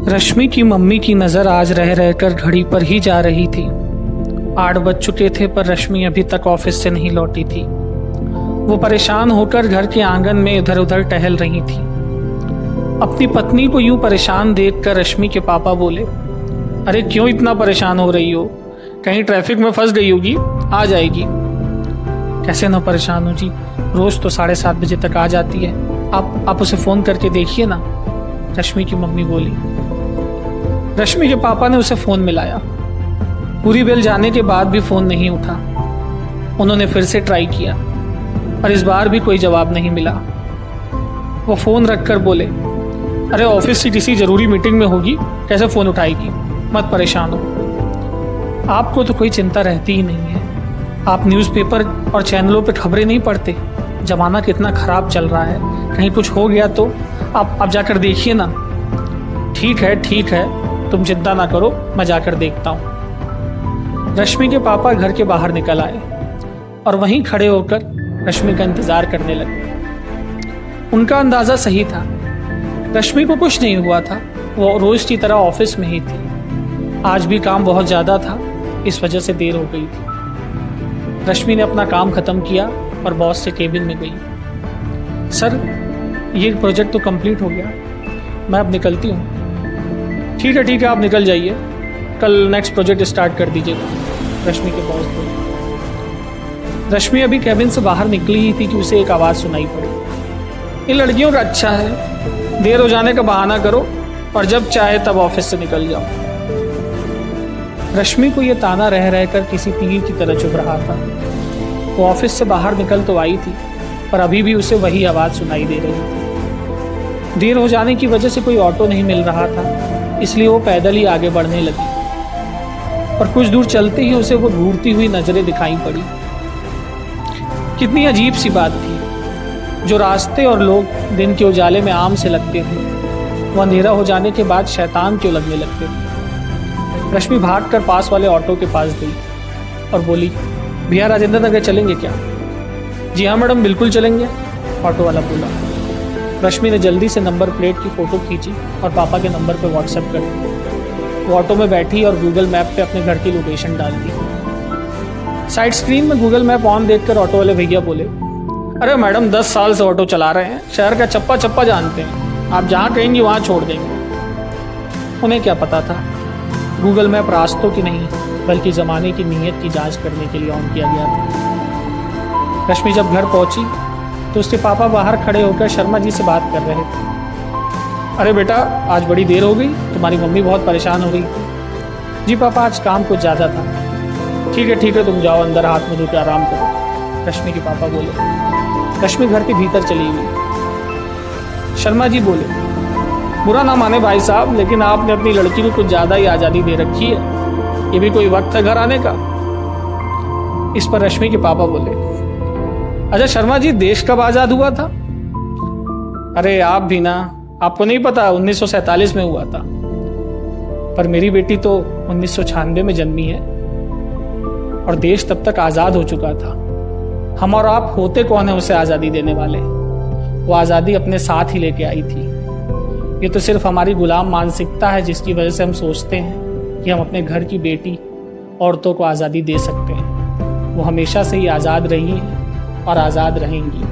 रश्मि की मम्मी की नज़र आज रह रहकर घड़ी पर ही जा रही थी। 8 बज चुके थे पर रश्मि अभी तक ऑफिस से नहीं लौटी थी। वो परेशान होकर घर के आंगन में इधर उधर टहल रही थी। अपनी पत्नी को यूं परेशान देखकर रश्मि के पापा बोले, अरे क्यों इतना परेशान हो रही हो? कहीं ट्रैफिक में फंस गई होगी, आ जाएगी। कैसे ना परेशान हो जी, रोज तो 7:30 बजे तक आ जाती है। आप उसे फोन करके देखिए ना, रश्मि की मम्मी बोली। रश्मि के पापा ने उसे फोन मिलाया। पूरी बेल जाने के बाद भी फोन नहीं उठा। उन्होंने फिर से ट्राई किया पर इस बार भी कोई जवाब नहीं मिला। वो फोन रखकर बोले, अरे ऑफिस की किसी जरूरी मीटिंग में होगी, कैसे फोन उठाएगी? मत परेशान हो। आपको तो कोई चिंता रहती ही नहीं है। आप न्यूज़पेपर और चैनलों पे खबरें नहीं पढ़ते? जमाना कितना खराब चल रहा है, कहीं कुछ हो गया तो आप जाकर देखिए ना। ठीक है, तुम चिंता ना करो, मैं जाकर देखता हूँ। रश्मि के पापा घर के बाहर निकल आए और वहीं खड़े होकर रश्मि का इंतजार करने लगे। उनका अंदाजा सही था, रश्मि को कुछ नहीं हुआ था। वो रोज की तरह ऑफिस में ही थी। आज भी काम बहुत ज़्यादा था, इस वजह से देर हो गई थी। रश्मि ने अपना काम ख़त्म किया और बॉस से केबिन में गई। सर, ये प्रोजेक्ट तो कंप्लीट हो गया, मैं अब निकलती हूँ। ठीक है, आप निकल जाइए, कल नेक्स्ट प्रोजेक्ट स्टार्ट कर दीजिएगा, रश्मि के बॉस बोले। रश्मि अभी केबिन से बाहर निकली ही थी कि उसे एक आवाज़ सुनाई पड़ी। इन लड़कियों का अच्छा है, देर हो जाने का बहाना करो और जब चाहे तब ऑफिस से निकल जाओ। रश्मि को यह ताना रह रहकर किसी तीर की तरह चुभ रहा था। वो ऑफिस से बाहर निकल तो आई थी पर अभी भी उसे वही आवाज़ सुनाई दे रही थी। देर हो जाने की वजह से कोई ऑटो नहीं मिल रहा था, इसलिए वो पैदल ही आगे बढ़ने लगी। और कुछ दूर चलते ही उसे वो घूरती हुई नजरें दिखाई पड़ी। कितनी अजीब सी बात थी, जो रास्ते और लोग दिन के उजाले में आम से लगते थे, वो अंधेरा हो जाने के बाद शैतान क्यों लगने लगते थे। रश्मि भागकर पास वाले ऑटो के पास गई और बोली, भैया राजेंद्र नगर चलेंगे क्या? जी हाँ मैडम, बिल्कुल चलेंगे, ऑटो वाला बोला। रश्मि ने जल्दी से नंबर प्लेट की फ़ोटो खींची और पापा के नंबर पर व्हाट्सएप कर दी। वो ऑटो में बैठी और गूगल मैप पे अपने घर की लोकेशन डाल दी। साइड स्क्रीन में गूगल मैप ऑन देखकर ऑटो वाले भैया बोले, अरे मैडम 10 साल से ऑटो चला रहे हैं, शहर का चप्पा चप्पा जानते हैं, आप जहाँ कहेंगी वहाँ छोड़ देंगे। उन्हें क्या पता था, गूगल मैप रास्तों की नहीं बल्कि ज़माने की नीयत की जाँच करने के लिए ऑन किया गया था। रश्मि जब घर पहुँची तो उसके पापा बाहर खड़े होकर शर्मा जी से बात कर रहे थे। अरे बेटा, आज बड़ी देर हो गई, तुम्हारी मम्मी बहुत परेशान हो रही। जी पापा, आज काम कुछ ज़्यादा था। ठीक है, तुम जाओ अंदर, हाथ में धो के आराम करो, रश्मि के पापा बोले। रश्मि घर के भीतर चली गई। शर्मा जी बोले, बुरा ना माने भाई साहब, लेकिन आपने अपनी लड़की को कुछ ज़्यादा ही आज़ादी दे रखी है। ये भी कोई वक्त है घर आने का? इस पर रश्मि के पापा बोले, अच्छा शर्मा जी, देश कब आज़ाद हुआ था? अरे आप भी ना, आपको नहीं पता, 1947 में हुआ था। पर मेरी बेटी तो 1996 में जन्मी है और देश तब तक आज़ाद हो चुका था। हम और आप होते कौन है उसे आज़ादी देने वाले? वो आज़ादी अपने साथ ही लेके आई थी। ये तो सिर्फ हमारी गुलाम मानसिकता है जिसकी वजह से हम सोचते हैं कि हम अपने घर की बेटी औरतों को आज़ादी दे सकते हैं। वो हमेशा से ही आज़ाद रही हैं और आज़ाद रहेंगी।